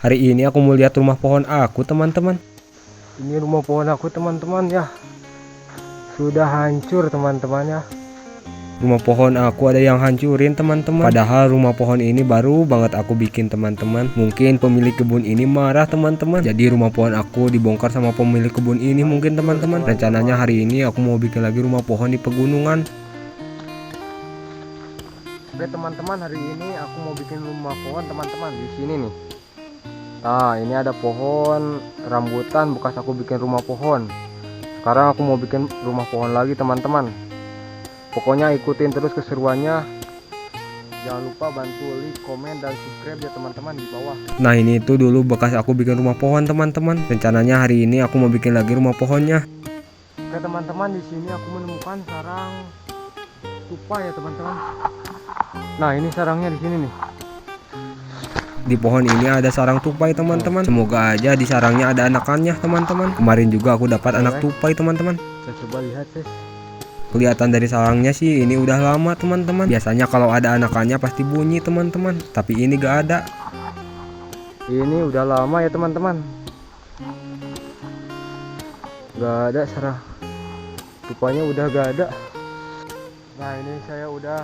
Hari ini aku mau lihat rumah pohon aku, teman-teman. Ini rumah pohon aku, teman-teman ya. Sudah hancur, teman-teman ya. Rumah pohon aku ada yang hancurin, teman-teman. Padahal rumah pohon ini baru banget aku bikin, teman-teman. Mungkin pemilik kebun ini marah, teman-teman. Jadi rumah pohon aku dibongkar sama pemilik kebun ini mungkin, teman-teman. Rencananya hari ini aku mau bikin lagi rumah pohon di pegunungan. Oke, teman-teman, hari ini aku mau bikin rumah pohon, teman-teman, di sini nih. Nah, ini ada pohon rambutan bekas aku bikin rumah pohon. Sekarang aku mau bikin rumah pohon lagi, teman-teman. Pokoknya ikutin terus keseruannya. Jangan lupa bantu like, komen, dan subscribe ya teman-teman di bawah. Nah, ini itu dulu bekas aku bikin rumah pohon, teman-teman. Rencananya hari ini aku mau bikin lagi rumah pohonnya. Oke, teman-teman, di sini aku menemukan sarang tupai ya, teman-teman. Nah, ini sarangnya di sini nih. Di pohon ini ada sarang tupai, teman-teman. Semoga aja di sarangnya ada anakannya, teman-teman. Kemarin juga aku dapat anak tupai, teman-teman. Saya coba lihat, guys. Kelihatan dari sarangnya sih ini udah lama, teman-teman. Biasanya kalau ada anakannya pasti bunyi, teman-teman. Tapi ini gak ada. Ini udah lama ya, teman-teman. Gak ada sarang tupainya, udah gak ada. Nah, ini saya udah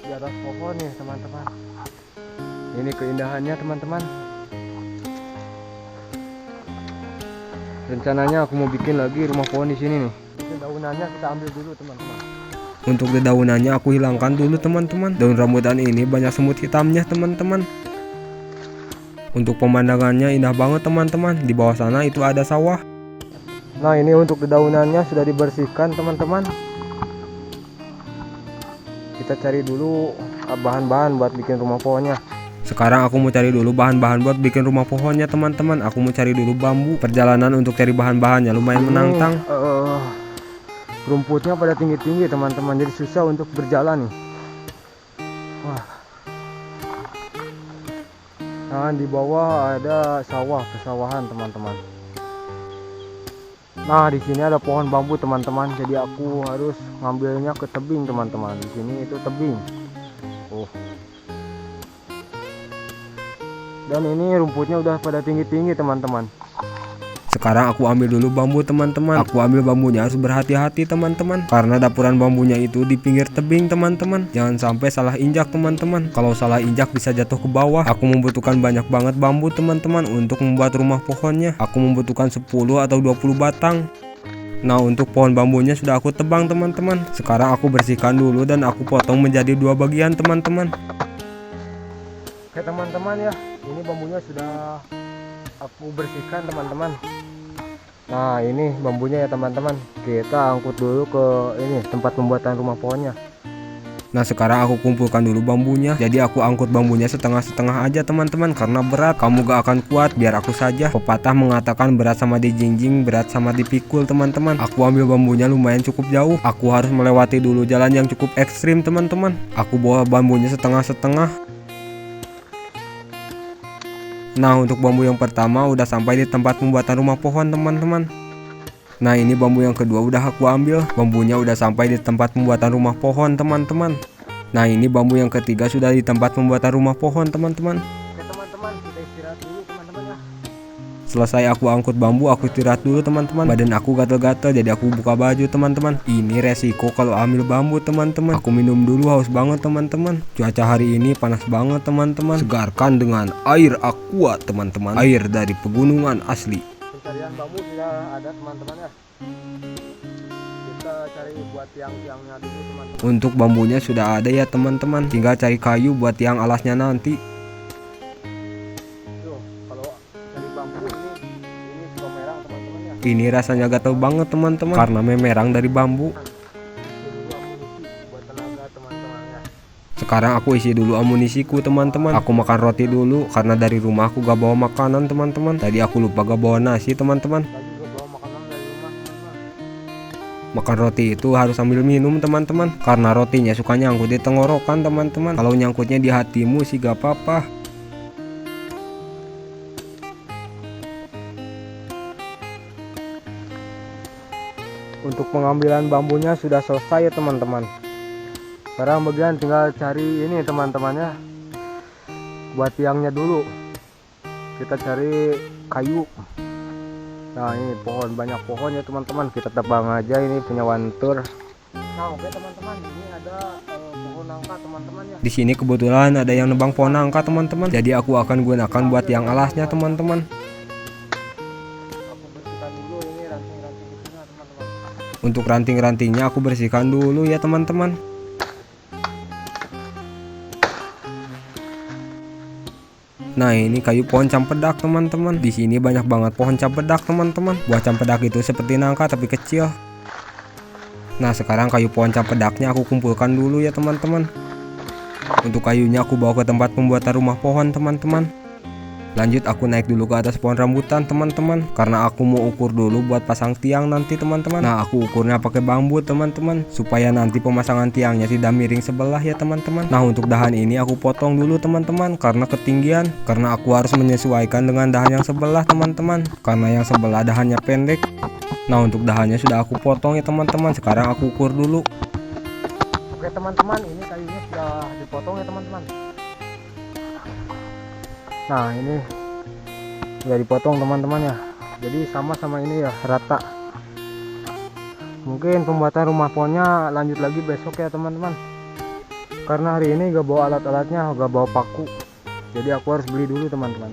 di atas pohon nih, teman-teman. Ini keindahannya, teman-teman. Rencananya aku mau bikin lagi rumah pohon di sini nih. Daunannya kita ambil dulu, teman-teman. Untuk daunannya aku hilangkan dulu, teman-teman. Daun rambutan ini banyak semut hitamnya, teman-teman. Untuk pemandangannya indah banget, teman-teman. Di bawah sana itu ada sawah. Nah, ini untuk daunannya sudah dibersihkan, teman-teman. Kita cari dulu bahan-bahan buat bikin rumah pohonnya. Sekarang aku mau cari dulu bahan-bahan buat bikin rumah pohonnya, teman-teman. Aku mau cari dulu bambu. Perjalanan untuk cari bahan-bahannya lumayan menantang. Rumputnya pada tinggi-tinggi, teman-teman. Jadi susah untuk berjalan nih. Wah. Nah, di bawah ada sawah, pesawahan, teman-teman. Nah, di sini ada pohon bambu, teman-teman. Jadi aku harus ngambilnya ke tebing, teman-teman. Di sini itu tebing. Oh. Dan ini rumputnya udah pada tinggi-tinggi, teman-teman. Sekarang aku ambil dulu bambu, teman-teman. Aku ambil bambunya harus berhati-hati, teman-teman. Karena dapuran bambunya itu di pinggir tebing, teman-teman. Jangan sampai salah injak, teman-teman. Kalau salah injak bisa jatuh ke bawah. Aku membutuhkan banyak banget bambu, teman-teman, untuk membuat rumah pohonnya. Aku membutuhkan 10 atau 20 batang. Nah, untuk pohon bambunya sudah aku tebang, teman-teman. Sekarang aku bersihkan dulu dan aku potong menjadi 2 bagian, teman-teman. Oke, teman-teman ya. Ini bambunya sudah aku bersihkan, teman-teman. Nah, ini bambunya ya, teman-teman. Kita angkut dulu ke ini tempat pembuatan rumah pohonnya. Nah, sekarang aku kumpulkan dulu bambunya. Jadi aku angkut bambunya setengah-setengah aja, teman-teman, karena berat. Kamu gak akan kuat, biar aku saja. Pepatah mengatakan berat sama dijinjing, berat sama dipikul, teman-teman. Aku ambil bambunya lumayan cukup jauh. Aku harus melewati dulu jalan yang cukup ekstrim, teman-teman. Aku bawa bambunya setengah-setengah. Nah, untuk bambu yang pertama udah sampai di tempat pembuatan rumah pohon, teman-teman. Nah, ini bambu yang kedua udah aku ambil. Bambunya udah sampai di tempat pembuatan rumah pohon, teman-teman. Nah, ini bambu yang ketiga sudah di tempat pembuatan rumah pohon, teman-teman. Oke, teman-teman, kita istirahat dulu, teman-teman ya. Selesai aku angkut bambu, aku istirahat dulu, teman-teman. Badan aku gatel-gatel, jadi aku buka baju, teman-teman. Ini resiko kalau ambil bambu, teman-teman. Aku minum dulu, haus banget, teman-teman. Cuaca hari ini panas banget, teman-teman. Segarkan dengan air aqua, teman-teman. Air dari pegunungan asli. Pencarian bambu sudah ada, teman-teman ya. Kita cari buat tiang-tiangnya dulu, teman-teman. Untuk bambunya sudah ada ya, teman-teman. Tinggal cari kayu buat tiang alasnya nanti. Ini rasanya gatel banget, teman-teman, karena memerang dari bambu. Sekarang aku isi dulu amunisiku, teman-teman. Aku makan roti dulu karena dari rumah aku gak bawa makanan, teman-teman. Tadi aku lupa gak bawa nasi, teman-teman. Makan roti itu harus sambil minum, teman-teman, karena rotinya suka nyangkut di tenggorokan, teman-teman. Kalau nyangkutnya di hatimu sih gak apa-apa. Untuk pengambilan bambunya sudah selesai ya, teman-teman. Sekarang bagian tinggal cari ini, teman-teman ya, buat tiangnya dulu. kita cari kayu. Nah ini pohon, banyak pohon ya teman-teman, kita tebang aja, ini punya wantur. Nah oke teman-teman, ini ada pohon nangka teman-teman ya. Di sini kebetulan ada yang nebang pohon nangka teman-teman, jadi aku akan gunakan buat yang alasnya teman-teman. Aku bersihkan dulu ini ranting-ranting di sini teman-teman. Untuk ranting-rantingnya aku bersihkan dulu ya teman-teman. Nah ini kayu pohon campedak teman-teman. Di sini banyak banget pohon campedak teman-teman. Buah campedak itu seperti nangka tapi kecil. Nah sekarang kayu pohon campedaknya aku kumpulkan dulu ya teman-teman. Untuk kayunya aku bawa ke tempat pembuatan rumah pohon teman-teman. Lanjut aku naik dulu ke atas pohon rambutan teman-teman, karena aku mau ukur dulu buat pasang tiang nanti teman-teman. Nah aku ukurnya pakai bambu teman-teman, supaya nanti pemasangan tiangnya tidak miring sebelah ya teman-teman. Nah untuk dahan ini aku potong dulu teman-teman, karena ketinggian, karena aku harus menyesuaikan dengan dahan yang sebelah teman-teman, karena yang sebelah dahannya pendek. Nah untuk dahannya sudah aku potong ya teman-teman. Sekarang aku ukur dulu. Oke teman-teman, ini kayunya sudah dipotong ya teman-teman. Nah ini sudah dipotong teman-teman ya, jadi sama-sama ini ya, rata. Mungkin pembuatan rumah pohonnya lanjut lagi besok ya teman-teman, karena hari ini gak bawa alat-alatnya, gak bawa paku, jadi aku harus beli dulu teman-teman.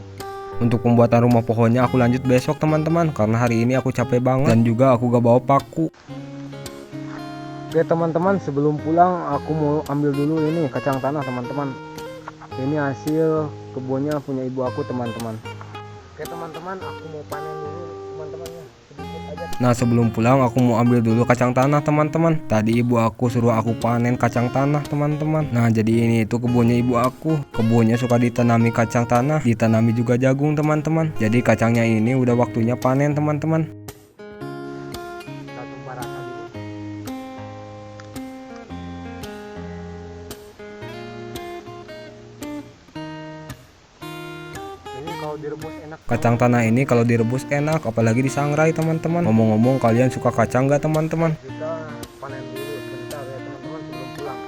Untuk pembuatan rumah pohonnya aku lanjut besok teman-teman, karena hari ini aku capek banget dan juga aku gak bawa paku. Oke teman-teman, sebelum pulang aku mau ambil dulu ini kacang tanah teman-teman. Ini hasil kebunnya punya ibu aku teman-teman. Oke teman-teman, aku mau panen dulu teman-teman ya, sedikit aja. Nah sebelum pulang aku mau ambil dulu kacang tanah teman-teman. Tadi ibu aku suruh aku panen kacang tanah teman-teman. Nah jadi ini itu kebunnya ibu aku. Kebunnya suka ditanami kacang tanah, ditanami juga jagung teman-teman. Jadi kacangnya ini udah waktunya panen teman-teman. Kacang tanah ini kalau direbus enak, apalagi disangrai teman-teman. Ngomong-ngomong, kalian suka kacang nggak teman-teman? Kita panen dulu sebentar ya teman-teman sebelum pulang.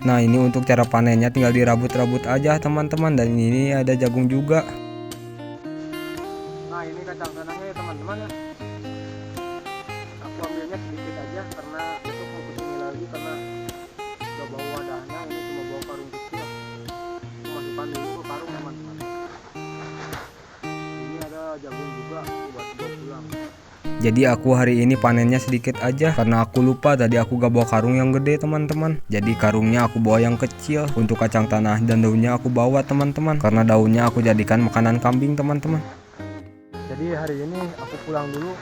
Nah ini untuk cara panennya tinggal dirabut-rabut aja teman-teman, dan ini ada jagung juga. Nah ini kacang tanahnya ya teman-teman ya. Aku ambilnya sedikit aja karena untuk mau kesini lagi, karena gak bawa wadahnya, ini cuma bawa karung kecil. Aku masukkan dulu ke karung teman-teman. Jagung juga buat bawa pulang. Jadi aku hari ini panennya sedikit aja, karena aku lupa tadi aku gak bawa karung yang gede teman-teman. Jadi karungnya aku bawa yang kecil. Untuk kacang tanah dan daunnya aku bawa teman-teman, karena daunnya aku jadikan makanan kambing teman-teman. Jadi hari ini aku pulang dulu.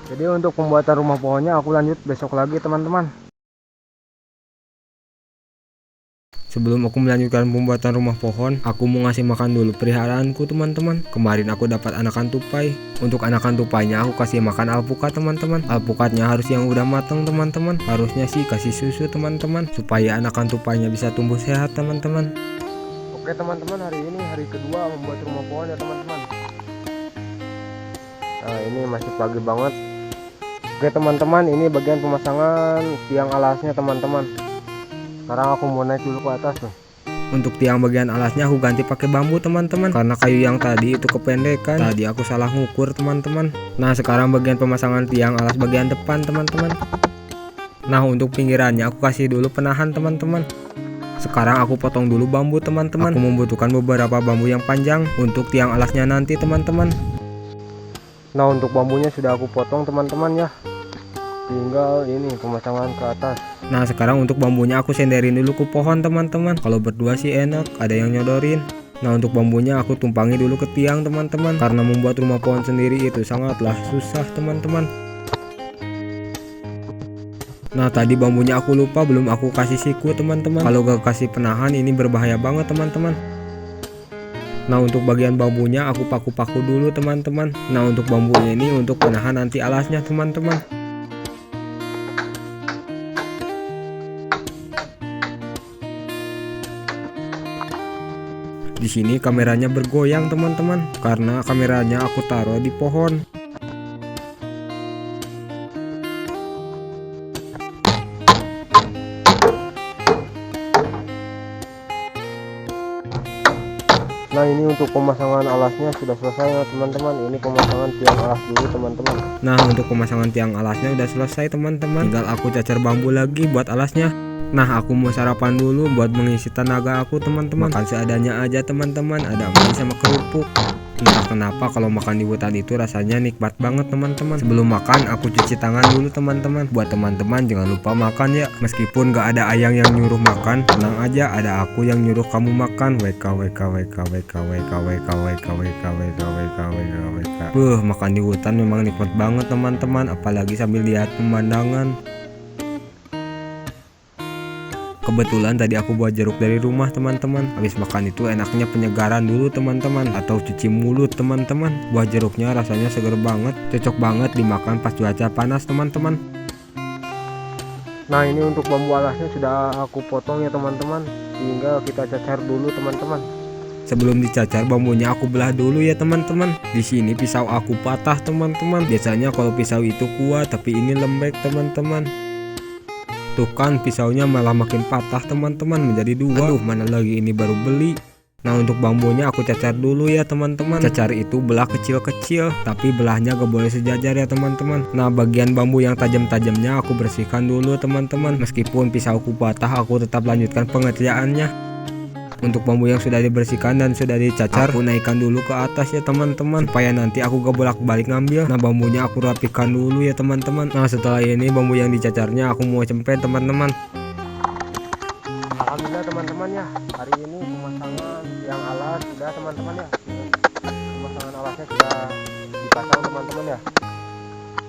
Jadi untuk pembuatan rumah pohonnya aku lanjut besok lagi teman-teman. Sebelum aku melanjutkan pembuatan rumah pohon, aku mau ngasih makan dulu peliharaanku teman-teman. Kemarin aku dapat anakan tupai. Untuk anakan tupainya aku kasih makan alpukat teman-teman. Alpukatnya harus yang udah matang teman-teman. Harusnya sih kasih susu teman-teman, supaya anakan tupainya bisa tumbuh sehat teman-teman. Oke teman-teman, hari ini hari kedua membuat rumah pohon ya teman-teman. Nah ini masih pagi banget. Oke teman-teman, ini bagian pemasangan tiang alasnya teman-teman. Sekarang aku mau naik dulu ke atas nih. Untuk tiang bagian alasnya aku ganti pakai bambu teman-teman, karena kayu yang tadi itu kependekan. Tadi aku salah ngukur teman-teman. Nah sekarang bagian pemasangan tiang alas bagian depan teman-teman. Nah untuk pinggirannya aku kasih dulu penahan teman-teman. Sekarang aku potong dulu bambu teman-teman. Aku membutuhkan beberapa bambu yang panjang untuk tiang alasnya nanti teman-teman. Nah untuk bambunya sudah aku potong teman-teman ya. Tinggal ini pemasangan ke atas. Nah sekarang untuk bambunya aku senderin dulu ke pohon teman-teman. Kalau berdua sih enak, ada yang nyodorin. Nah untuk bambunya aku tumpangi dulu ke tiang teman-teman, karena membuat rumah pohon sendiri itu sangatlah susah teman-teman. Nah tadi bambunya aku lupa, belum aku kasih siku teman-teman. Kalau gak kasih penahan ini berbahaya banget teman-teman. Nah untuk bagian bambunya aku paku-paku dulu teman-teman. Nah untuk bambunya ini untuk penahan nanti alasnya teman-teman. Di sini kameranya bergoyang teman-teman, karena kameranya aku taruh di pohon. Nah ini untuk pemasangan alasnya sudah selesai ya teman-teman. Ini pemasangan tiang alas dulu teman-teman. Nah untuk pemasangan tiang alasnya udah selesai teman-teman. Tinggal aku cacar bambu lagi buat alasnya. Nah aku mau sarapan dulu buat mengisi tenaga aku teman-teman. Makan seadanya aja teman-teman. Ada mie sama kerupuk. Entah kenapa kalau makan di hutan itu rasanya nikmat banget teman-teman. Sebelum makan aku cuci tangan dulu teman-teman. Buat teman-teman jangan lupa makan ya. Meskipun gak ada Ayang yang nyuruh makan, tenang aja ada aku yang nyuruh kamu makan. Makan di hutan memang nikmat banget teman-teman, apalagi sambil lihat pemandangan. Kebetulan tadi aku buat jeruk dari rumah teman-teman. Habis makan itu enaknya penyegaran dulu teman-teman, atau cuci mulut teman-teman. Buah jeruknya rasanya seger banget, cocok banget dimakan pas cuaca panas teman-teman. Nah ini untuk bambu alasnya sudah aku potong ya teman-teman. Tinggal kita cacar dulu teman-teman. Sebelum dicacar bambunya aku belah dulu ya teman-teman. Di sini pisau aku patah teman-teman. Biasanya kalau pisau itu kuat, tapi ini lembek teman-teman. Tuh kan pisaunya malah makin patah teman-teman, menjadi dua. Aduh mana lagi ini baru beli. Nah untuk bambunya aku cacar dulu ya teman-teman. Cacar itu belah kecil-kecil, tapi belahnya gak boleh sejajar ya teman-teman. Nah bagian bambu yang tajam-tajamnya aku bersihkan dulu teman-teman. Meskipun pisauku patah, aku tetap lanjutkan pengerjaannya. Untuk bambu yang sudah dibersihkan dan sudah dicacar, aku naikkan dulu ke atas ya teman-teman, supaya nanti aku gak bolak-balik ngambil. Nah bambunya aku rapikan dulu ya teman-teman. Nah setelah ini bambu yang dicacarnya aku mau cempet teman-teman. Alhamdulillah teman-teman ya, hari ini pemasangan yang alas sudah teman-teman ya. Pemasangan alasnya sudah dipasang teman-teman ya.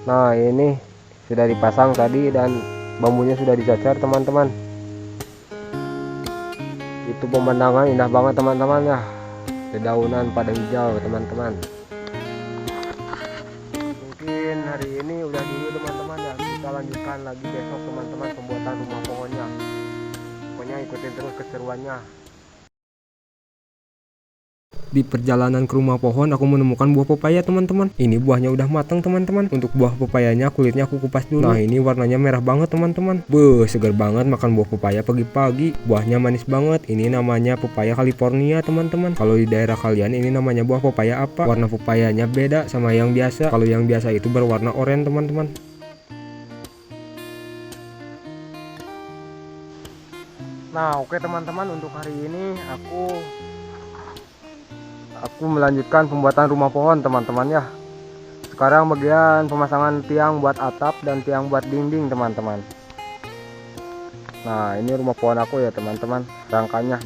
Nah ini sudah dipasang tadi dan bambunya sudah dicacar teman-teman. Itu pemandangan indah banget teman-teman ya, dedaunan pada hijau teman-teman. Mungkin hari ini udah dulu teman-teman ya, kita lanjutkan lagi besok teman-teman pembuatan rumah pohonnya. Pokoknya ikutin terus keseruannya. Di perjalanan ke rumah pohon aku menemukan buah pepaya teman-teman. Ini buahnya udah matang teman-teman. Untuk buah pepayanya kulitnya aku kupas dulu. Nah ini warnanya merah banget teman-teman. Seger banget makan buah pepaya pagi-pagi. Buahnya manis banget. Ini namanya pepaya California teman-teman. Kalau di daerah kalian ini namanya buah pepaya apa? Warna pepayanya beda sama yang biasa. Kalau yang biasa itu berwarna oranye teman-teman. Nah oke teman-teman, untuk hari ini aku melanjutkan pembuatan rumah pohon teman-teman ya. Sekarang bagian pemasangan tiang buat atap dan tiang buat dinding teman-teman. Nah ini rumah pohon aku ya teman-teman,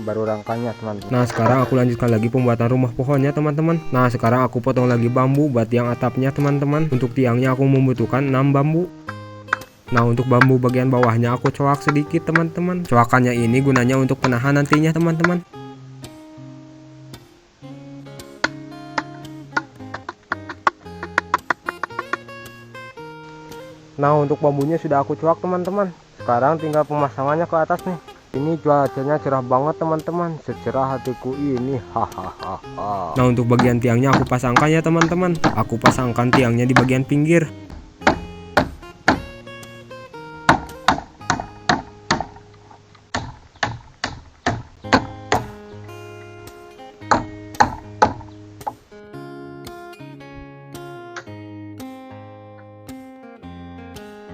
baru rangkanya teman-teman. Nah sekarang aku lanjutkan lagi pembuatan rumah pohonnya teman-teman. Nah sekarang aku potong lagi bambu buat tiang atapnya teman-teman. Untuk tiangnya aku membutuhkan 6 bambu. Nah untuk bambu bagian bawahnya aku coak sedikit teman-teman. Coakannya ini gunanya untuk penahan nantinya teman-teman. Nah untuk bambunya sudah aku coak teman-teman. Sekarang tinggal pemasangannya ke atas nih. Ini cuacanya cerah banget teman-teman, secerah hatiku ini. Hahaha. Nah untuk bagian tiangnya aku pasangkan ya teman-teman. Aku pasangkan tiangnya di bagian pinggir.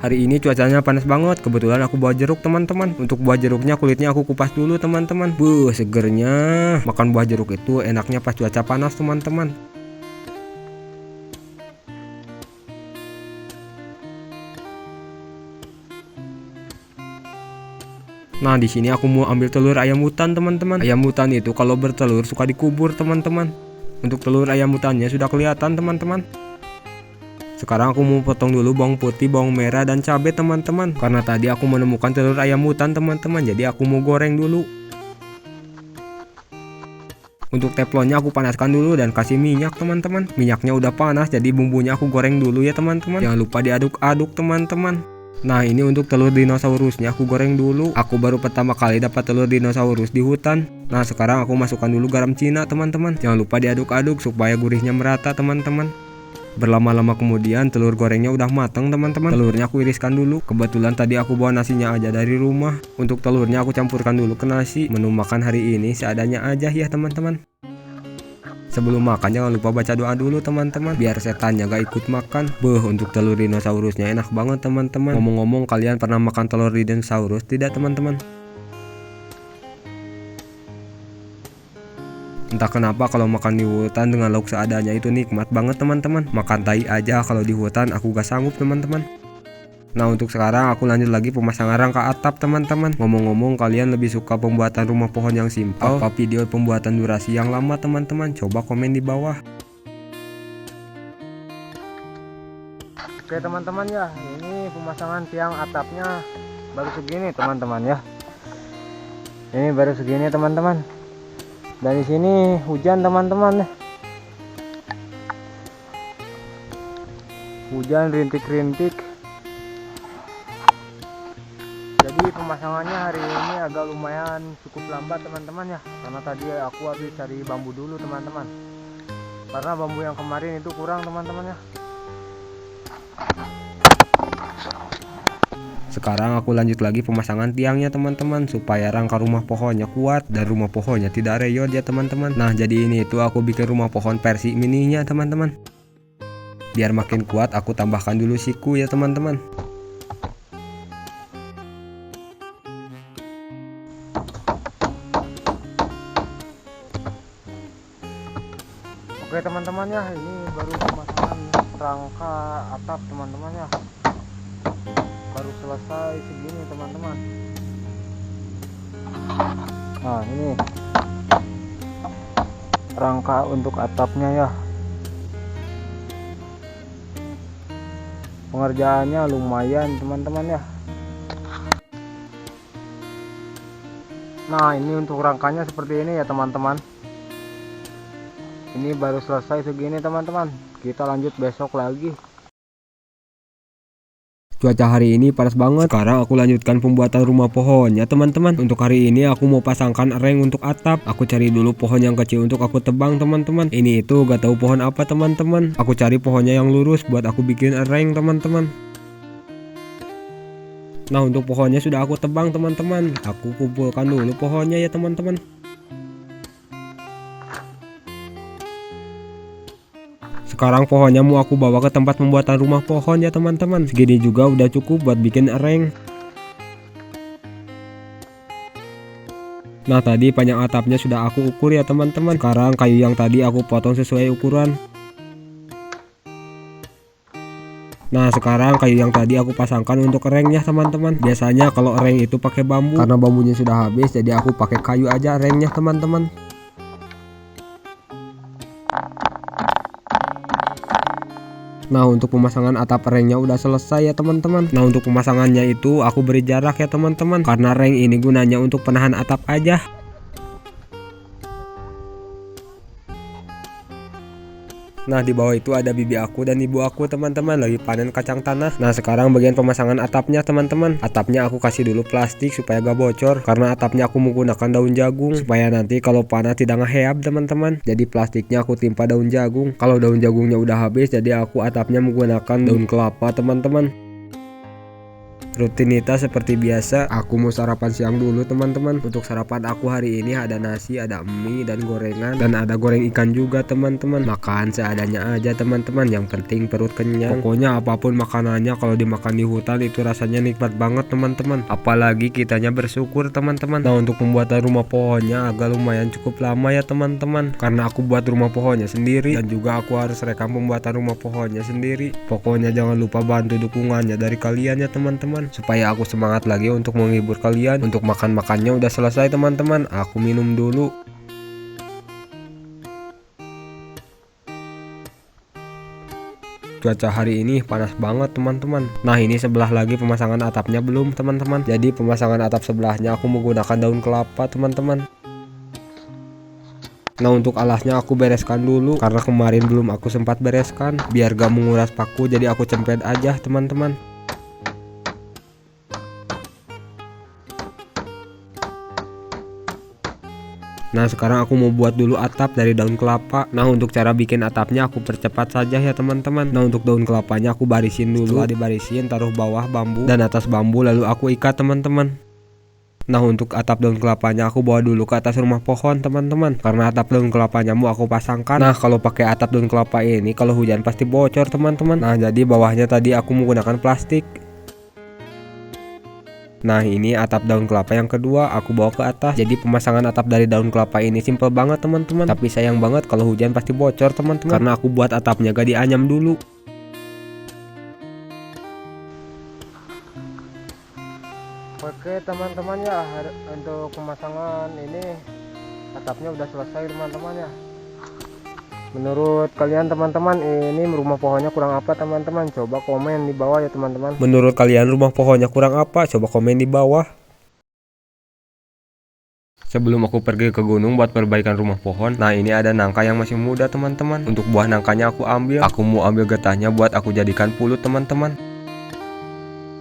Hari ini cuacanya panas banget, kebetulan aku bawa jeruk teman-teman. Untuk buah jeruknya kulitnya aku kupas dulu teman-teman. Segernya. Makan buah jeruk itu enaknya pas cuaca panas teman-teman. Nah di sini aku mau ambil telur ayam hutan teman-teman. Ayam hutan itu kalau bertelur suka dikubur teman-teman. Untuk telur ayam hutannya sudah kelihatan teman-teman. Sekarang aku mau potong dulu bawang putih, bawang merah, dan cabai teman-teman. Karena tadi aku menemukan telur ayam hutan teman-teman, jadi aku mau goreng dulu. Untuk teflonnya aku panaskan dulu dan kasih minyak teman-teman. Minyaknya udah panas, jadi bumbunya aku goreng dulu ya teman-teman. Jangan lupa diaduk-aduk teman-teman. Nah ini untuk telur dinosaurusnya aku goreng dulu. Aku baru pertama kali dapat telur dinosaurus di hutan. Nah sekarang aku masukkan dulu garam Cina teman-teman. Jangan lupa diaduk-aduk supaya gurihnya merata teman-teman. Berlama-lama kemudian telur gorengnya udah matang teman-teman. Telurnya aku iriskan dulu. Kebetulan tadi aku bawa nasinya aja dari rumah. Untuk telurnya aku campurkan dulu ke nasi. Menu makan hari ini seadanya aja ya teman-teman. Sebelum makan jangan lupa baca doa dulu teman-teman, biar setannya gak ikut makan. Untuk telur dinosaurusnya enak banget teman-teman. Ngomong-ngomong, kalian pernah makan telur dinosaurus tidak teman-teman? Entah kenapa kalau makan di hutan dengan lauk seadanya itu nikmat banget teman-teman. Makan tai aja kalau di hutan aku gak sanggup teman-teman. Nah untuk sekarang aku lanjut lagi pemasangan rangka atap teman-teman. Ngomong-ngomong, kalian lebih suka pembuatan rumah pohon yang simpel apa video pembuatan durasi yang lama teman-teman? Coba komen di bawah. Oke teman-teman ya, ini pemasangan tiang atapnya baru segini teman-teman ya. Ini baru segini teman-teman. Dan di sini hujan teman-teman. Hujan rintik-rintik. Jadi pemasangannya hari ini agak lumayan cukup lambat teman-teman ya. Karena tadi aku habis cari bambu dulu teman-teman. Karena bambu yang kemarin itu kurang teman-teman ya. Sekarang aku lanjut lagi pemasangan tiangnya teman-teman, supaya rangka rumah pohonnya kuat dan rumah pohonnya tidak reyot ya teman-teman. Nah jadi ini itu aku bikin rumah pohon versi mininya teman-teman. Biar makin kuat aku tambahkan dulu siku ya teman-teman. Oke teman-teman ya, ini baru pemasangan rangka atap teman-teman ya. Baru selesai segini teman-teman. Nah ini rangka untuk atapnya ya. Pengerjaannya lumayan teman-teman ya. Nah ini untuk rangkanya seperti ini ya teman-teman. Ini baru selesai segini teman-teman. Kita lanjut besok lagi. Cuaca hari ini panas banget. Sekarang aku lanjutkan pembuatan rumah pohonnya teman-teman. Untuk hari ini aku mau pasangkan reng untuk atap. Aku cari dulu pohon yang kecil untuk aku tebang teman-teman. Ini itu gak tahu pohon apa teman-teman. Aku cari pohonnya yang lurus buat aku bikin reng teman-teman. Nah untuk pohonnya sudah aku tebang teman-teman. Aku kumpulkan dulu pohonnya ya teman-teman. Sekarang pohonnya mau aku bawa ke tempat pembuatan rumah pohon ya teman-teman. Segini juga udah cukup buat bikin reng. Nah tadi panjang atapnya sudah aku ukur ya teman-teman. Sekarang kayu yang tadi aku potong sesuai ukuran. Nah sekarang kayu yang tadi aku pasangkan untuk rengnya teman-teman. Biasanya kalau reng itu pakai bambu, karena bambunya sudah habis jadi aku pakai kayu aja rengnya teman-teman. Nah untuk pemasangan atap rengnya udah selesai ya teman-teman. Nah untuk pemasangannya itu aku beri jarak ya teman-teman, karena reng ini gunanya untuk penahan atap aja. Nah di bawah itu ada bibi aku dan ibu aku teman-teman lagi panen kacang tanah. Nah sekarang bagian pemasangan atapnya teman-teman. Atapnya aku kasih dulu plastik supaya gak bocor, karena atapnya aku menggunakan daun jagung supaya nanti kalau panas tidak ngeheap teman-teman. Jadi plastiknya aku timpa daun jagung. Kalau daun jagungnya udah habis jadi aku atapnya menggunakan daun kelapa teman-teman. Rutinitas seperti biasa, aku mau sarapan siang dulu teman-teman. Untuk sarapan aku hari ini ada nasi, ada mie dan gorengan, dan ada goreng ikan juga teman-teman. Makan seadanya aja teman-teman, yang penting perut kenyang. Pokoknya apapun makanannya kalau dimakan di hutan itu rasanya nikmat banget teman-teman. Apalagi kitanya bersyukur teman-teman. Nah untuk pembuatan rumah pohonnya agak lumayan cukup lama ya teman-teman, karena aku buat rumah pohonnya sendiri dan juga aku harus rekam pembuatan rumah pohonnya sendiri. Pokoknya jangan lupa bantu dukungannya dari kalian ya teman-teman, supaya aku semangat lagi untuk menghibur kalian. Untuk makan-makannya udah selesai teman-teman, aku minum dulu. Cuaca hari ini panas banget teman-teman. Nah ini sebelah lagi pemasangan atapnya belum teman-teman. Jadi pemasangan atap sebelahnya aku menggunakan daun kelapa teman-teman. Nah untuk alasnya aku bereskan dulu, karena kemarin belum aku sempat bereskan. Biar gak menguras paku jadi aku cempet aja teman-teman. Nah sekarang aku mau buat dulu atap dari daun kelapa. Nah untuk cara bikin atapnya aku percepat saja ya teman-teman. Nah untuk daun kelapanya aku barisin dulu. Setelah dibarisin taruh bawah bambu dan atas bambu lalu aku ikat teman-teman. Nah, untuk atap daun kelapanya aku bawa dulu ke atas rumah pohon teman-teman, karena atap daun kelapanya mau aku pasangkan. Nah, kalau pakai atap daun kelapa ini kalau hujan pasti bocor teman-teman. Nah, jadi bawahnya tadi aku menggunakan plastik. Nah, ini atap daun kelapa yang kedua aku bawa ke atas. Jadi pemasangan atap dari daun kelapa ini simple banget teman-teman, tapi sayang banget kalau hujan pasti bocor teman-teman, karena aku buat atapnya gak dianyam dulu. Oke teman-teman ya, untuk pemasangan ini atapnya udah selesai teman-teman ya. Menurut kalian teman-teman, ini rumah pohonnya kurang apa teman-teman? Coba komen di bawah ya teman-teman. Menurut kalian rumah pohonnya kurang apa? Coba komen di bawah. Sebelum aku pergi ke gunung buat perbaikan rumah pohon, nah ini ada nangka yang masih muda teman-teman. Untuk buah nangkanya aku ambil. Aku mau ambil getahnya buat aku jadikan pulut teman-teman.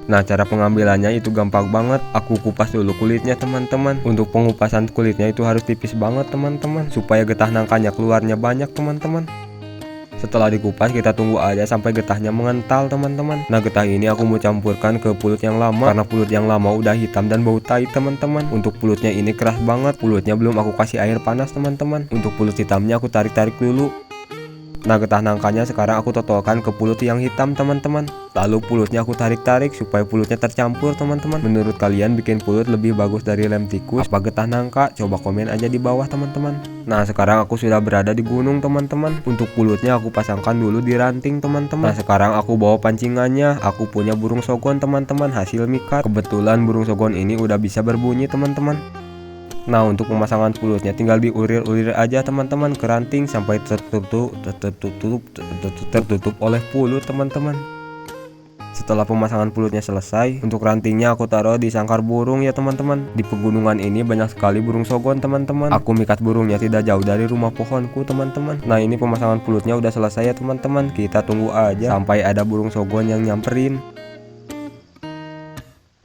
Nah, cara pengambilannya itu gampang banget. Aku kupas dulu kulitnya teman-teman. Untuk pengupasan kulitnya itu harus tipis banget teman-teman, supaya getah nangkanya keluarnya banyak teman-teman. Setelah dikupas kita tunggu aja sampai getahnya mengental teman-teman. Nah, getah ini aku mau campurkan ke pulut yang lama, karena pulut yang lama udah hitam dan bau tai teman-teman. Untuk pulutnya ini keras banget. Pulutnya belum aku kasih air panas teman-teman. Untuk pulut hitamnya aku tarik-tarik dulu. Nah, getah nangkanya sekarang aku totolkan ke pulut yang hitam teman-teman. Lalu pulutnya aku tarik-tarik supaya pulutnya tercampur teman-teman. Menurut kalian bikin pulut lebih bagus dari lem tikus apa getah nangka? Coba komen aja di bawah teman-teman. Nah, sekarang aku sudah berada di gunung teman-teman. Untuk pulutnya aku pasangkan dulu di ranting teman-teman. Nah, sekarang aku bawa pancingannya. Aku punya burung sogon teman-teman, hasil mikat. Kebetulan burung sogon ini udah bisa berbunyi teman-teman. Nah, untuk pemasangan pulutnya tinggal diulir-ulir aja teman-teman ke ranting sampai tertutup oleh pulut teman-teman. Setelah pemasangan pulutnya selesai, untuk rantingnya aku taruh di sangkar burung ya teman-teman. Di pegunungan ini banyak sekali burung sogon teman-teman. Aku mikat burungnya tidak jauh dari rumah pohonku teman-teman. Nah, ini pemasangan pulutnya udah selesai ya teman-teman. Kita tunggu aja sampai ada burung sogon yang nyamperin.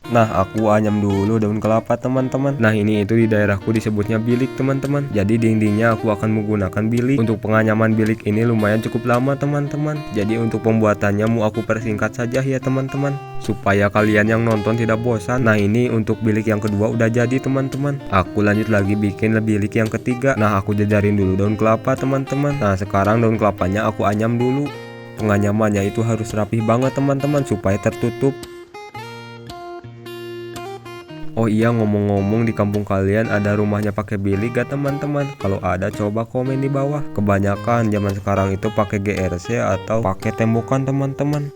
Nah, aku anyam dulu daun kelapa teman-teman. Nah, ini itu di daerahku disebutnya bilik teman-teman. Jadi dindingnya aku akan menggunakan bilik. Untuk penganyaman bilik ini lumayan cukup lama teman-teman. Jadi untuk pembuatannya mau aku persingkat saja ya teman-teman, supaya kalian yang nonton tidak bosan. Nah, ini untuk bilik yang kedua udah jadi teman-teman. Aku lanjut lagi bikin bilik yang ketiga. Nah, aku jajarin dulu daun kelapa teman-teman. Nah, sekarang daun kelapanya aku anyam dulu. Penganyamannya itu harus rapih banget teman-teman supaya tertutup. Oh iya, ngomong-ngomong, di kampung kalian ada rumahnya pakai bilik gak teman-teman? Kalau ada coba komen di bawah. Kebanyakan zaman sekarang itu pakai GRC atau pakai tembokan teman-teman.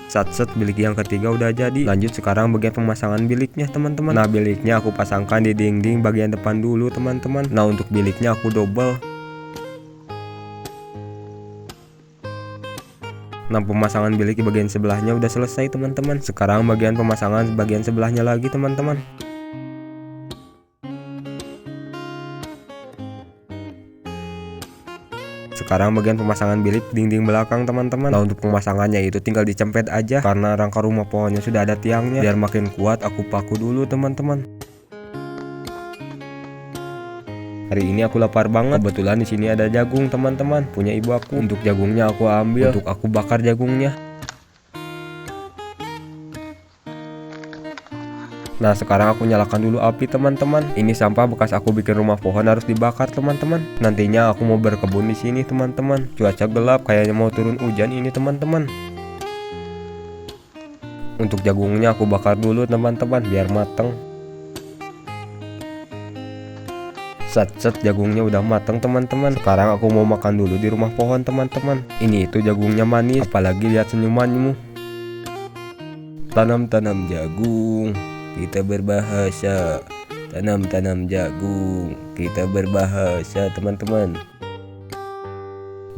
Satset, bilik yang ketiga udah jadi. Lanjut sekarang bagian pemasangan biliknya teman-teman. Nah, biliknya aku pasangkan di dinding bagian depan dulu teman-teman. Nah, untuk biliknya aku double. Nah, pemasangan bilik di bagian sebelahnya udah selesai teman-teman. Sekarang bagian pemasangan bagian sebelahnya lagi teman-teman. Sekarang bagian pemasangan bilik dinding belakang teman-teman. Nah, untuk pemasangannya itu tinggal dicempet aja, karena rangka rumah pohonnya sudah ada tiangnya. Biar makin kuat aku paku dulu teman-teman. Hari ini aku lapar banget. Kebetulan di sini ada jagung teman-teman, punya ibu aku. Untuk jagungnya aku ambil, untuk aku bakar jagungnya. Nah, sekarang aku nyalakan dulu api teman-teman. Ini sampah bekas aku bikin rumah pohon harus dibakar teman-teman. Nantinya aku mau berkebun di sini teman-teman. Cuaca gelap, kayaknya mau turun hujan ini teman-teman. Untuk jagungnya aku bakar dulu teman-teman biar mateng. Set jagungnya udah matang teman-teman. Sekarang aku mau makan dulu di rumah pohon teman-teman. Ini itu jagungnya manis, apalagi lihat senyumanmu. Tanam-tanam jagung, kita berbahasa. Tanam-tanam jagung, kita berbahasa teman-teman.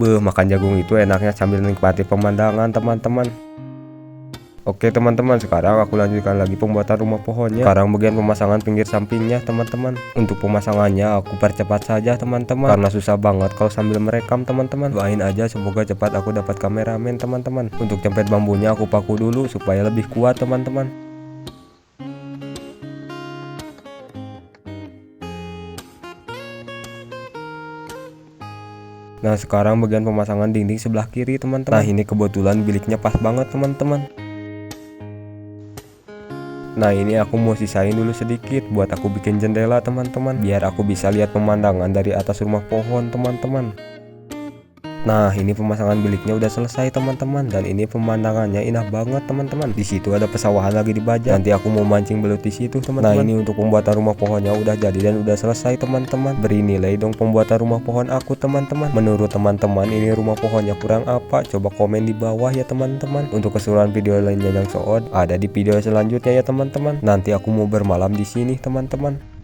Makan jagung itu enaknya sambil menikmati pemandangan teman-teman. Oke teman-teman, sekarang aku lanjutkan lagi pembuatan rumah pohonnya. Sekarang bagian pemasangan pinggir sampingnya teman-teman. Untuk pemasangannya aku percepat saja teman-teman, karena susah banget kalau sambil merekam teman-teman. Doain aja semoga cepat aku dapat kameramen teman-teman. Untuk jempet bambunya aku paku dulu supaya lebih kuat teman-teman. Nah, sekarang bagian pemasangan dinding sebelah kiri teman-teman. Nah, ini kebetulan biliknya pas banget teman-teman. Nah ini aku mau sisain dulu sedikit buat aku bikin jendela teman-teman, biar aku bisa lihat pemandangan dari atas rumah pohon teman-teman. Nah ini pemasangan biliknya udah selesai teman-teman, dan ini pemandangannya indah banget teman-teman. Di situ ada pesawahan lagi dibajak. Nanti aku mau mancing belut di situ teman-teman. Nah ini untuk pembuatan rumah pohonnya udah jadi dan udah selesai teman-teman. Beri nilai dong pembuatan rumah pohon aku teman-teman. Menurut teman-teman ini rumah pohonnya kurang apa? Coba komen di bawah ya teman-teman. Untuk keseluruhan video lainnya yang soal ada di video selanjutnya ya teman-teman. Nanti aku mau bermalam di sini teman-teman.